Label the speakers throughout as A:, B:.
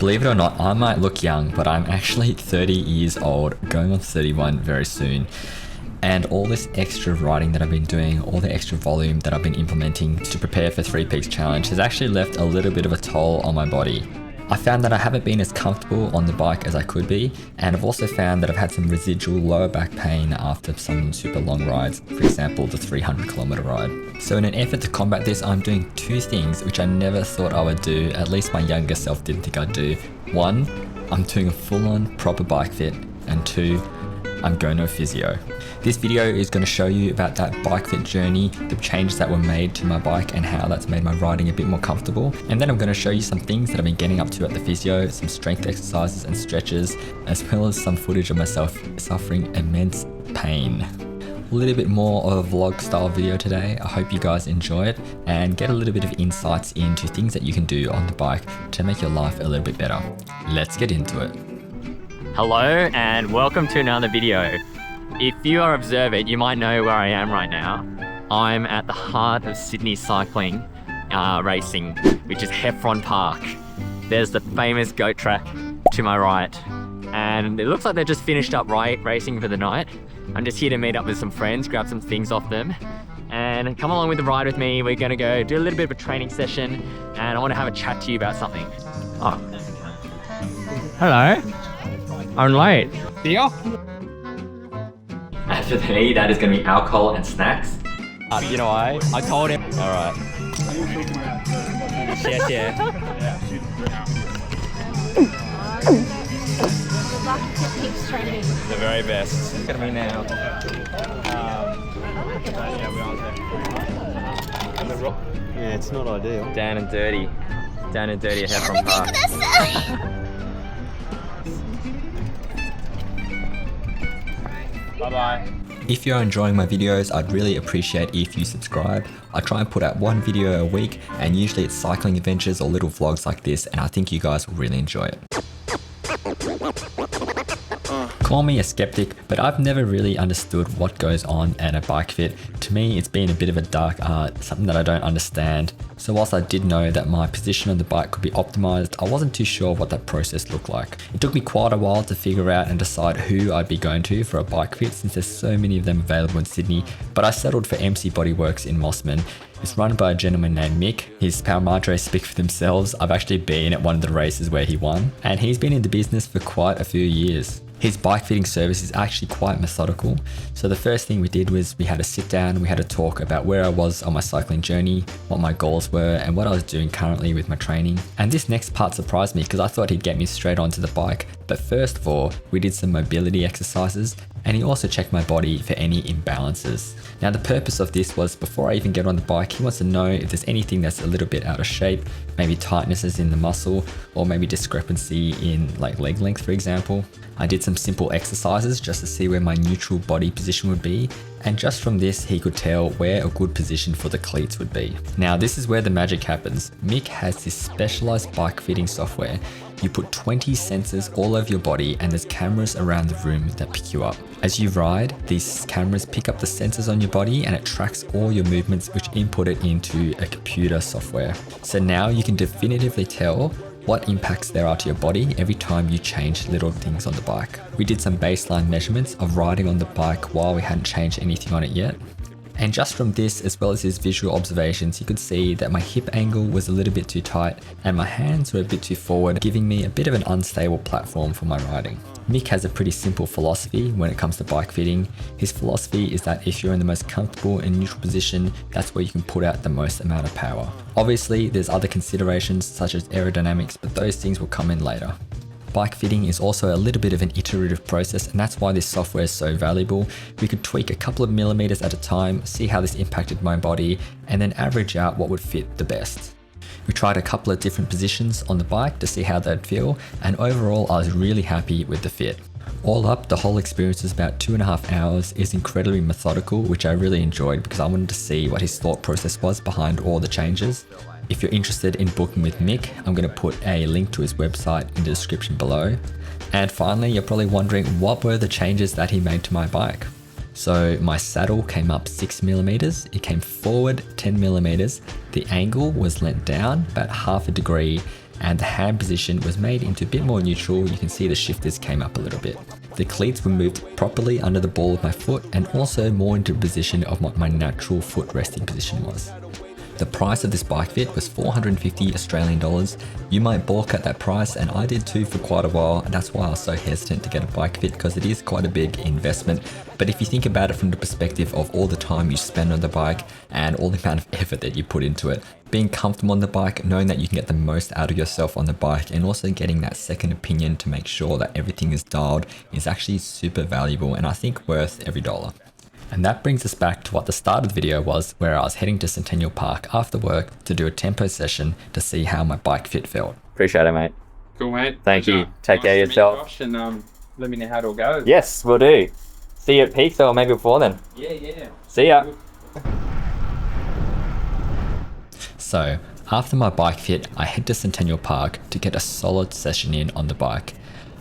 A: Believe it or not, I might look young, but I'm actually 30 years old, going on 31 very soon. And all this extra riding that I've been doing, all the extra volume that I've been implementing to prepare for 3 Peaks Challenge has actually left a little bit of a toll on my body. I found that I haven't been as comfortable on the bike as I could be, and I've also found that I've had some residual lower back pain after some super long rides, for example the 300-kilometer ride. So in an effort to combat this, I'm doing 2 things which I never thought I would do, at least my younger self didn't think I'd do. 1, I'm doing a full-on proper bike fit, and 2, I'm going to a physio. This video is going to show you about that bike fit journey, the changes that were made to my bike and how that's made my riding a bit more comfortable. And then I'm going to show you some things that I've been getting up to at the physio, some strength exercises and stretches, as well as some footage of myself suffering immense pain. A little bit more of a vlog style video today. I hope you guys enjoy it and get a little bit of insights into things that you can do on the bike to make your life a little bit better. Let's get into it.
B: Hello and welcome to another video. If you are observant, you might know where I am right now. I'm at the heart of Sydney cycling racing, which is Heffron Park. There's the famous goat track to my right, and it looks like they've just finished up racing for the night. I'm just here to meet up with some friends, grab some things off them, and come along with the ride with me. We're gonna go do a little bit of a training session, and I wanna have a chat to you about something. Oh. Hello. I'm late. Beer? After me, that is going to be alcohol and snacks. You know why? I told him. Alright. Yeah. The very best. Look at me now.
C: Yeah, it's not ideal.
B: Down and dirty. Down and dirty at Heffron Park. Bye-bye.
A: If you're enjoying my videos, I'd really appreciate if you subscribe. I try and put out 1 video a week, and usually it's cycling adventures or little vlogs like this, and I think you guys will really enjoy it. Call me a skeptic, but I've never really understood what goes on at a bike fit. To me, it's been a bit of a dark art, something that I don't understand. So whilst I did know that my position on the bike could be optimized, I wasn't too sure what that process looked like. It took me quite a while to figure out and decide who I'd be going to for a bike fit, since there's so many of them available in Sydney, but I settled for MC Bodyworks in Mossman. It's run by a gentleman named Mick. His Power Madres speak for themselves. I've actually been at one of the races where he won, and he's been in the business for quite a few years. His bike fitting service is actually quite methodical. So the first thing we did was we had a sit down, we had a talk about where I was on my cycling journey, what my goals were, and what I was doing currently with my training. And this next part surprised me because I thought he'd get me straight onto the bike. But first of all, we did some mobility exercises, and he also checked my body for any imbalances. Now the purpose of this was, before I even get on the bike, he wants to know if there's anything that's a little bit out of shape, maybe tightnesses in the muscle, or maybe discrepancy in like leg length, for example. I did some simple exercises just to see where my neutral body position would be, and just from this he could tell where a good position for the cleats would be. Now this is where the magic happens. Mick has this specialized bike fitting software. You put 20 sensors all over your body, and there's cameras around the room that pick you up. As you ride, these cameras pick up the sensors on your body and it tracks all your movements, which input it into a computer software. So now you can definitively tell what impacts there are to your body every time you change little things on the bike. We did some baseline measurements of riding on the bike while we hadn't changed anything on it yet. And just from this, as well as his visual observations, you could see that my hip angle was a little bit too tight and my hands were a bit too forward, giving me a bit of an unstable platform for my riding. Mick has a pretty simple philosophy when it comes to bike fitting. His philosophy is that if you're in the most comfortable and neutral position, that's where you can put out the most amount of power. Obviously, there's other considerations such as aerodynamics, but those things will come in later. Bike fitting is also a little bit of an iterative process, and that's why this software is so valuable. We could tweak a couple of millimeters at a time, see how this impacted my body, and then average out what would fit the best. We tried a couple of different positions on the bike to see how they'd feel, and overall I was really happy with the fit. All up, the whole experience is about 2.5 hours, is incredibly methodical, which I really enjoyed because I wanted to see what his thought process was behind all the changes. If you're interested in booking with Mick, I'm going to put a link to his website in the description below. And finally, you're probably wondering what were the changes that he made to my bike. So my saddle came up 6mm, it came forward 10mm, the angle was lent down about 0.5 degree, and the hand position was made into a bit more neutral. You can see the shifters came up a little bit. The cleats were moved properly under the ball of my foot and also more into a position of what my natural foot resting position was. The price of this bike fit was 450 Australian dollars. You might balk at that price, and I did too for quite a while, and that's why I was so hesitant to get a bike fit, because it is quite a big investment. But if you think about it from the perspective of all the time you spend on the bike and all the amount of effort that you put into it, being comfortable on the bike, knowing that you can get the most out of yourself on the bike, and also getting that second opinion to make sure that everything is dialed is actually super valuable, and I think worth every dollar. And that brings us back to what the start of the video was, where I was heading to Centennial Park after work to do a tempo session to see how my bike fit felt.
B: Appreciate it, mate.
D: Cool, mate.
B: Thank you. Take care of
D: Nice to meet
B: yourself.
D: Josh, and let me know how it all goes.
B: Yes, we'll do. See you at Peaks or maybe before then.
D: Yeah.
B: See ya.
A: So, after my bike fit, I head to Centennial Park to get a solid session in on the bike.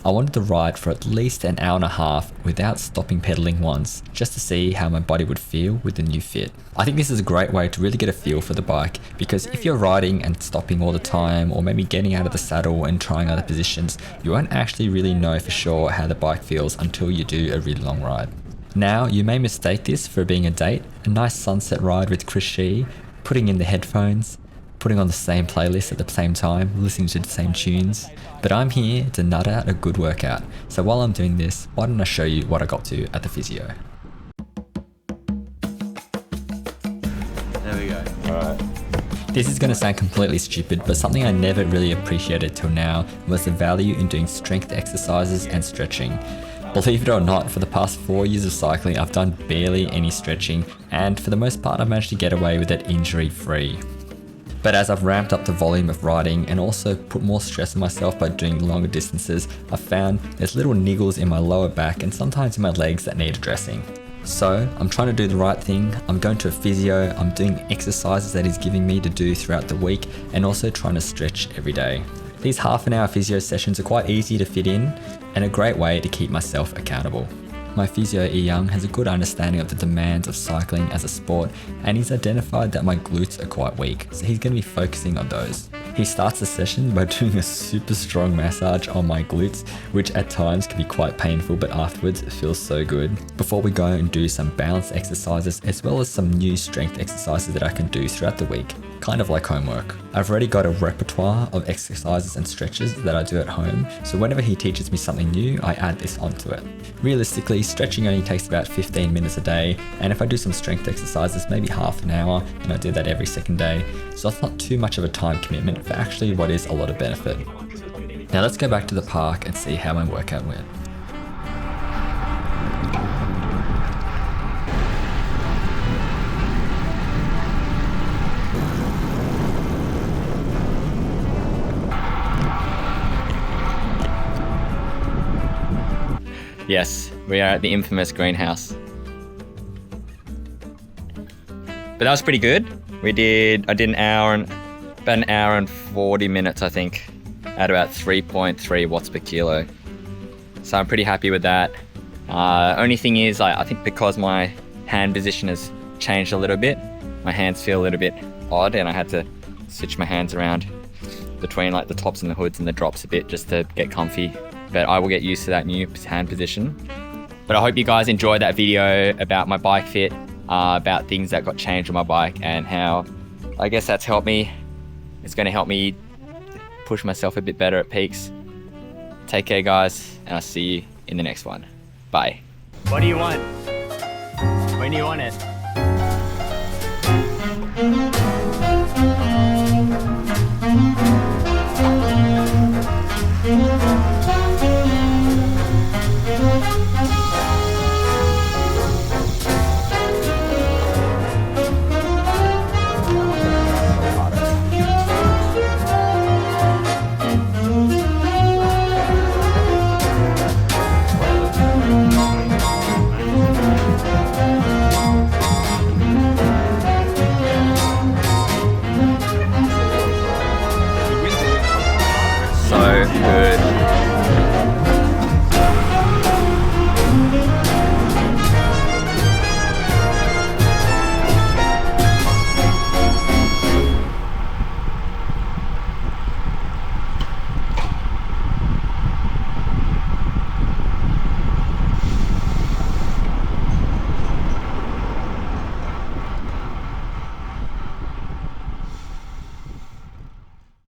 A: I wanted to ride for at least an hour and a half without stopping pedaling once, just to see how my body would feel with the new fit. I think this is a great way to really get a feel for the bike, because if you're riding and stopping all the time, or maybe getting out of the saddle and trying other positions, you won't actually really know for sure how the bike feels until you do a really long ride. Now, you may mistake this for being a date, a nice sunset ride with Chris Shee, putting in the headphones, putting on the same playlist at the same time, listening to the same tunes. But I'm here to nut out a good workout. So while I'm doing this, why don't I show you what I got to at the physio.
C: There we go. Alright.
A: This is going to sound completely stupid, but something I never really appreciated till now was the value in doing strength exercises and stretching. Believe it or not, for the past 4 years of cycling, I've done barely any stretching, and for the most part, I've managed to get away with it injury-free. But as I've ramped up the volume of riding and also put more stress on myself by doing longer distances, I've found there's little niggles in my lower back and sometimes in my legs that need addressing. So I'm trying to do the right thing. I'm going to a physio, I'm doing exercises that he's giving me to do throughout the week, and also trying to stretch every day. These half-an-hour physio sessions are quite easy to fit in and a great way to keep myself accountable. My physio E Young has a good understanding of the demands of cycling as a sport, and he's identified that my glutes are quite weak, so he's going to be focusing on those. He starts the session by doing a super strong massage on my glutes, which at times can be quite painful, but afterwards it feels so good. Before we go and do some balance exercises, as well as some new strength exercises that I can do throughout the week, kind of like homework. I've already got a repertoire of exercises and stretches that I do at home, so whenever he teaches me something new, I add this onto it. Realistically, stretching only takes about 15 minutes a day, and if I do some strength exercises, maybe half an hour, and I do that every second day, so it's not too much of a time commitment for actually what is a lot of benefit. Now let's go back to the park and see how my workout went.
B: Yes, we are at the infamous greenhouse. But that was pretty good. I did about an hour and 40 minutes, I think, at about 3.3 watts per kilo. So I'm pretty happy with that. Only thing is, I think because my hand position has changed a little bit, my hands feel a little bit odd, and I had to switch my hands around between like the tops and the hoods and the drops a bit just to get comfy. But I will get used to that new hand position. But I hope you guys enjoyed that video about my bike fit, about things that got changed on my bike, and how I guess that's helped me. It's going to help me push myself a bit better at Peaks. Take care, guys, and I'll see you in the next one. Bye. What do you want? When do you want it?